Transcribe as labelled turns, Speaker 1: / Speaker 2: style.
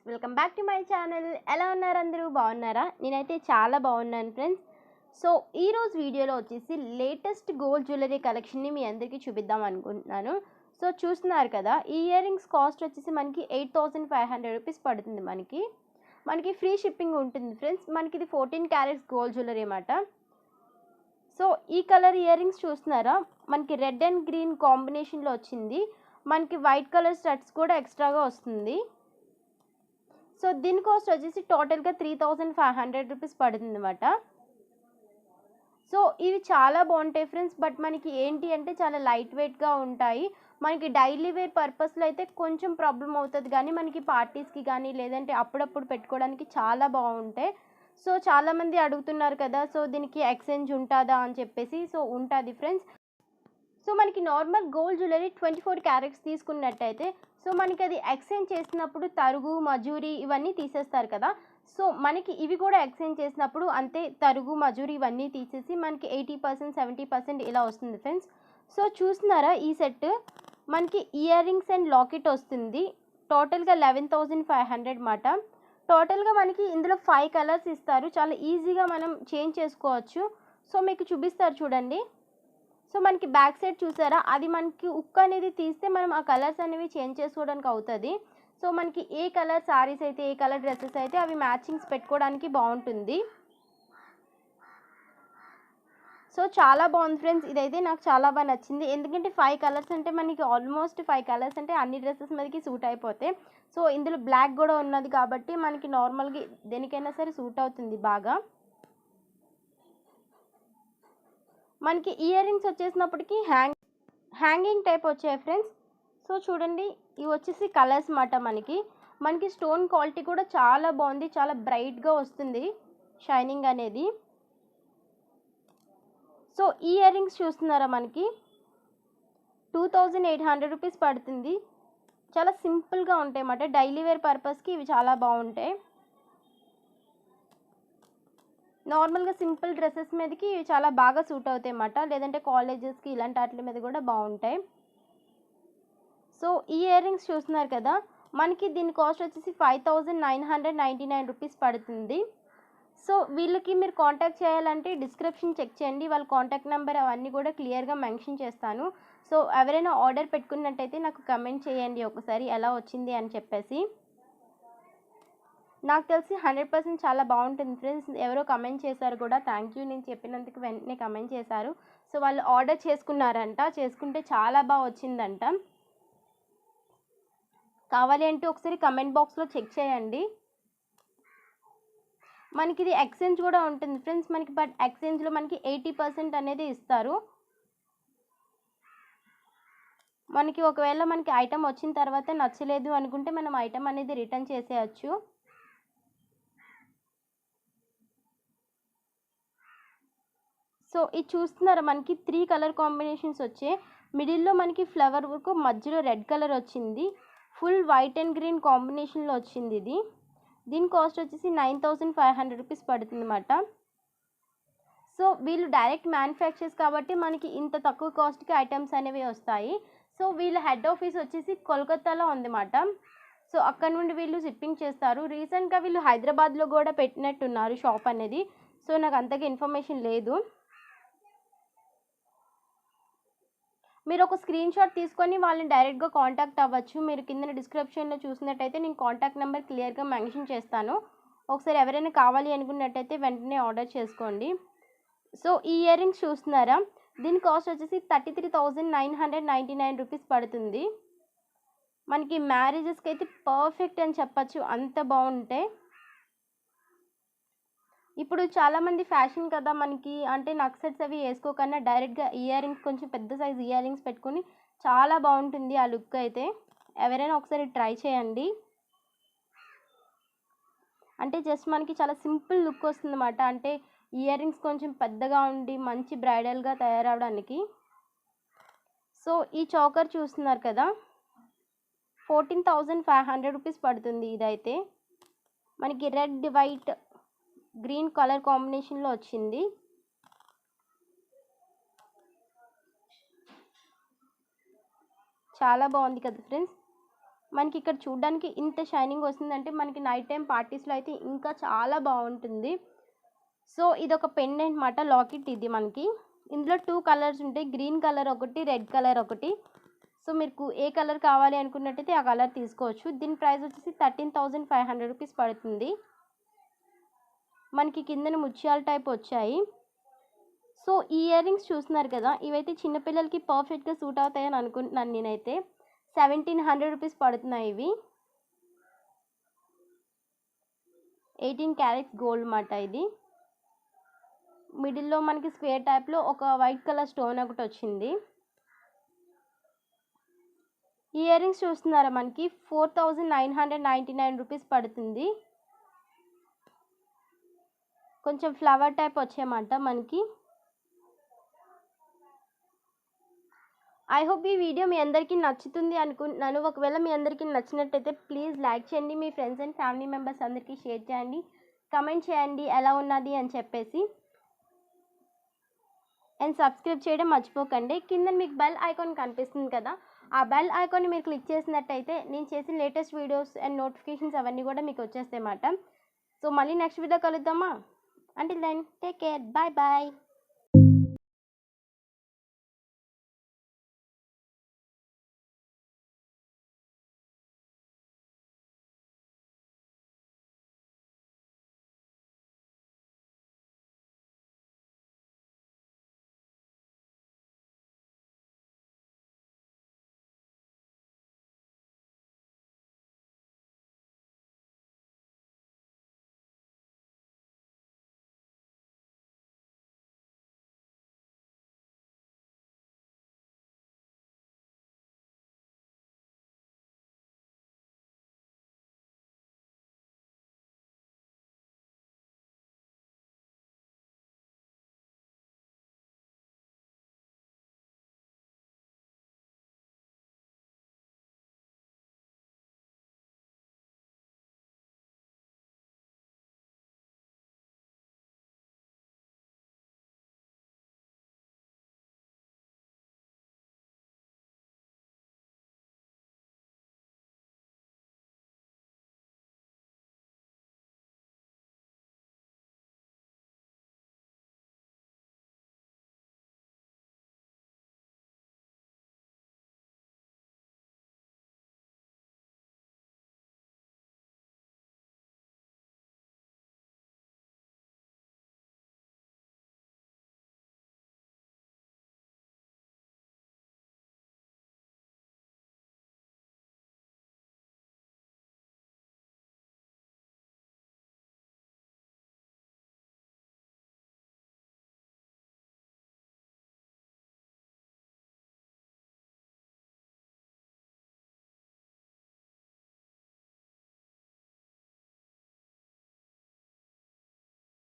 Speaker 1: Welcome back to my channel. ఎలా ఉన్నారు అందరూ? బాగున్నారా? నేనైతే చాలా బాగున్నాను ఫ్రెండ్స్. సో ఈరోజు వీడియోలో వచ్చేసి లేటెస్ట్ గోల్డ్ జ్యువెలరీ కలెక్షన్ని మీ అందరికీ చూపిద్దాం అనుకుంటున్నాను. సో చూస్తున్నారు కదా, ఈ ఇయర్ రింగ్స్ కాస్ట్ వచ్చేసి మనకి 8500 రూపీస్ పడుతుంది. మనకి ఫ్రీ షిప్పింగ్ ఉంటుంది ఫ్రెండ్స్. మనకి ఇది 14 క్యారెట్స్ గోల్డ్ జ్యువెలరీ అన్నమాట. సో ఈ కలర్ ఇయర్ రింగ్స్ చూస్తున్నారా, మనకి రెడ్ అండ్ గ్రీన్ కాంబినేషన్లో వచ్చింది. మనకి వైట్ కలర్ స్టడ్స్ కూడా ఎక్స్ట్రాగా వస్తుంది. సో దీని కాస్ట్ వచ్చేసి టోటల్గా 3500 రూపీస్ పడుతుంది అన్నమాట. సో ఇవి చాలా బాగుంటాయి ఫ్రెండ్స్. బట్ మనకి ఏంటి అంటే చాలా లైట్ వెయిట్గా ఉంటాయి. మనకి డైలీ వేర్ పర్పస్లో అయితే కొంచెం ప్రాబ్లం అవుతుంది, కానీ మనకి పార్టీస్కి కానీ లేదంటే అప్పుడప్పుడు పెట్టుకోవడానికి చాలా బాగుంటాయి. సో చాలామంది అడుగుతున్నారు కదా, సో దీనికి ఎక్స్చేంజ్ ఉంటుందా అని చెప్పేసి. సో ఉంటుంది ఫ్రెండ్స్. సో మనకి నార్మల్ గోల్డ్ జ్యువెలరీ 24 క్యారెట్స్ తీసుకున్నట్టయితే సో మనకి అది ఎక్స్చేంజ్ చేసినప్పుడు తరుగు మజూరీ ఇవన్నీ తీసేస్తారు కదా. సో మనకి ఇవి కూడా ఎక్స్చేంజ్ చేసినప్పుడు అంతే, తరుగు మజూరీ ఇవన్నీ తీసేసి మనకి 80% 70% ఇలా వస్తుంది ఫ్రెండ్స్. సో చూస్తున్నారా, ఈ సెట్ మనకి ఇయర్ రింగ్స్ అండ్ లాకెట్ వస్తుంది. టోటల్గా 11500 అన్నమాట. టోటల్గా మనకి ఇందులో 5 కలర్స్ ఇస్తారు. చాలా ఈజీగా మనం చేంజ్ చేసుకోవచ్చు. సో మీకు చూపిస్తారు చూడండి. సో మనకి బ్యాక్ సైడ్ చూసారా, అది మనకి ఉక్ అనేది తీస్తే మనం ఆ కలర్స్ అనేవి చేంజ్ చేసుకోవడానికి అవుతుంది. సో మనకి ఏ కలర్ శారీస్ అయితే ఏ కలర్ డ్రెస్సెస్ అయితే అవి మ్యాచింగ్స్ పెట్టుకోవడానికి బాగుంటుంది. సో చాలా బాగుంది ఫ్రెండ్స్. ఇదైతే నాకు చాలా బాగా నచ్చింది. ఎందుకంటే 5 కలర్స్ అంటే మనకి ఆల్మోస్ట్ 5 కలర్స్ అంటే అన్ని డ్రెస్సెస్ మీదకి సూట్ అయిపోతాయి. సో ఇందులో బ్లాక్ కూడా ఉన్నది కాబట్టి మనకి నార్మల్గా దేనికైనా సరే సూట్ అవుతుంది బాగా. మనకి ఇయర్ రింగ్స్ వచ్చేసినప్పటికీ హ్యాంగింగ్ టైప్ వచ్చాయి ఫ్రెండ్స్. సో చూడండి, ఇవి వచ్చేసి కలర్స్ మాట. మనకి స్టోన్ క్వాలిటీ కూడా చాలా బాగుంది, చాలా బ్రైట్గా వస్తుంది షైనింగ్ అనేది. సో ఈ ఇయర్ రింగ్స్ చూస్తున్నారా, మనకి 2800 రూపీస్ పడుతుంది. చాలా సింపుల్గా ఉంటాయి అన్నమాట. డైలీ వేర్ పర్పస్కి ఇవి చాలా బాగుంటాయి. నార్మల్గా సింపుల్ డ్రెస్సెస్ మీదకి ఇవి చాలా బాగా సూట్ అవుతాయి అన్నమాట. లేదంటే కాలేజెస్కి ఇలాంటి వాటి మీద కూడా బాగుంటాయి. సో ఈ ఇయర్ రింగ్స్ చూస్తున్నారు కదా, మనకి దీని కాస్ట్ వచ్చేసి 5999 రూపీస్ పడుతుంది. సో వీళ్ళకి మీరు కాంటాక్ట్ చేయాలంటే డిస్క్రిప్షన్ చెక్ చేయండి, వాళ్ళ కాంటాక్ట్ నెంబర్ అవన్నీ కూడా క్లియర్గా మెన్షన్ చేస్తాను. సో ఎవరైనా ఆర్డర్ పెట్టుకున్నట్టయితే నాకు కమెంట్ చేయండి ఒకసారి ఎలా వచ్చింది అని చెప్పేసి. నాకు తెలిసి 100% చాలా బాగుంటుంది ఫ్రెండ్స్. ఎవరో కమెంట్ చేశారు కూడా, థ్యాంక్ యూ, నేను చెప్పినందుకు వెంటనే కమెంట్ చేశారు. సో వాళ్ళు ఆర్డర్ చేసుకున్నారంట, చేసుకుంటే చాలా బాగా వచ్చిందంట. కావాలి అంటే ఒకసారి కమెంట్ బాక్స్లో చెక్ చేయండి. మనకి ఇది ఎక్స్చేంజ్ కూడా ఉంటుంది ఫ్రెండ్స్. బట్ ఎక్స్చేంజ్లో మనకి 80% అనేది ఇస్తారు. మనకి ఒకవేళ మనకి ఐటమ్ వచ్చిన తర్వాత నచ్చలేదు అనుకుంటే మనం ఐటమ్ అనేది రిటర్న్ చేసేయచ్చు. సో ఇది చూస్తున్నారా, మనకి 3 కలర్ కాంబినేషన్స్ వచ్చాయి. మిడిల్లో మనకి ఫ్లవర్ వర్క్, మధ్యలో రెడ్ కలర్ వచ్చింది. ఫుల్ వైట్ అండ్ గ్రీన్ కాంబినేషన్లో వచ్చింది ఇది. దీని కాస్ట్ వచ్చేసి 9500 రూపీస్ పడుతుంది అన్నమాట. సో వీళ్ళు డైరెక్ట్ మ్యానుఫ్యాక్చర్స్ కాబట్టి మనకి ఇంత తక్కువ కాస్ట్కి ఐటమ్స్ అనేవి వస్తాయి. సో వీళ్ళ హెడ్ ఆఫీస్ వచ్చేసి కోల్కతాలో ఉందన్నమాట. సో అక్కడ నుండి వీళ్ళు షిప్పింగ్ చేస్తారు. రీసెంట్గా వీళ్ళు హైదరాబాద్లో కూడా పెట్టినట్టున్నారు షాప్ అనేది. సో నాకు అంతగా ఇన్ఫర్మేషన్ లేదు. మీరు ఒక స్క్రీన్ షాట్ తీసుకొని వాళ్ళని డైరెక్ట్గా కాంటాక్ట్ అవ్వచ్చు. మీరు కింద డిస్క్రిప్షన్లో చూసినట్టయితే నేను కాంటాక్ట్ నెంబర్ క్లియర్గా మెన్షన్ చేస్తాను. ఒకసారి ఎవరైనా కావాలి అనుకున్నట్టయితే వెంటనే ఆర్డర్ చేసుకోండి. సో ఈ ఇయర్ రింగ్స్ చూస్తున్నారా, దీని కాస్ట్ వచ్చేసి 33,999 రూపీస్ పడుతుంది. మనకి మ్యారేజెస్కి అయితే పర్ఫెక్ట్ అని చెప్పచ్చు, అంత బాగుంటాయి. ఇప్పుడు చాలామంది ఫ్యాషన్ కదా, మనకి అంటే నక్ సెట్స్ అవి వేసుకోకన్నా డైరెక్ట్గా ఇయర్ రింగ్స్, కొంచెం పెద్ద సైజ్ ఇయర్ రింగ్స్ పెట్టుకొని చాలా బాగుంటుంది ఆ లుక్ అయితే. ఎవరైనా ఒకసారి ట్రై చేయండి. అంటే జస్ట్ మనకి చాలా సింపుల్ లుక్ వస్తుంది అన్నమాట. అంటే ఇయర్ రింగ్స్ కొంచెం పెద్దగా ఉండి మంచి బ్రైడల్గా తయారవడానికి. సో ఈ చోకర్ చూస్తున్నారు కదా, 14,500 రూపీస్ పడుతుంది. ఇదైతే మనకి రెడ్ వైట్ గ్రీన్ కలర్ కాంబినేషన్లో వచ్చింది. చాలా బాగుంది కదా ఫ్రెండ్స్. మనకి ఇక్కడ చూడడానికి ఇంత షైనింగ్ వస్తుందంటే మనకి నైట్ టైం పార్టీస్లో అయితే ఇంకా చాలా బాగుంటుంది. సో ఇది ఒక పెండెంట్ మాట, లాకెట్ ఇది మనకి. ఇందులో 2 కలర్స్ ఉంటాయి, గ్రీన్ కలర్ ఒకటి, రెడ్ కలర్ ఒకటి. సో మీకు ఏ కలర్ కావాలి అనుకున్నట్టయితే ఆ కలర్ తీసుకోవచ్చు. దీని ప్రైస్ వచ్చేసి 13,500 రూపీస్ పడుతుంది. మనకి కిందన ముత్యాల టైప్ వచ్చాయి. సో ఈ ఇయర్ రింగ్స్ చూస్తున్నారు కదా, ఇవైతే చిన్నపిల్లలకి పర్ఫెక్ట్గా సూట్ అవుతాయని అనుకుంటున్నాను నేనైతే. 1700 రూపీస్ పడుతున్నాయి ఇవి. 18 క్యారెట్స్ గోల్డ్ మాట ఇది. మిడిల్లో మనకి స్క్వేర్ టైప్లో ఒక వైట్ కలర్ స్టోన్ ఒకటి వచ్చింది. ఈ ఇయర్ రింగ్స్ చూస్తున్నారా, మనకి 4,999 రూపీస్ పడుతుంది. కొంచెం ఫ్లవర్ టైప్ వచ్చేయమాట మనకి. ఐ హోప్ ఈ వీడియో మీ అందరికీ నచ్చుతుంది అనుకుంటున్నాను. ఒకవేళ మీ అందరికీ నచ్చినట్టయితే ప్లీజ్ లైక్ చేయండి, మీ ఫ్రెండ్స్ అండ్ ఫ్యామిలీ మెంబర్స్ అందరికీ షేర్ చేయండి, కమెంట్ చేయండి ఎలా ఉన్నది అని చెప్పేసి. అండ్ సబ్స్క్రైబ్ చేయడం మర్చిపోకండి. కింద మీకు బెల్ ఐకాన్ కనిపిస్తుంది కదా, ఆ బెల్ ఐకాన్ని మీరు క్లిక్ చేసినట్టయితే నేను చేసిన లేటెస్ట్ వీడియోస్ అండ్ నోటిఫికేషన్స్ అవన్నీ కూడా మీకు వచ్చేస్తాయి అన్నమాట. సో మళ్ళీ నెక్స్ట్ వీడియో కలుద్దామా? Until then take care, bye bye.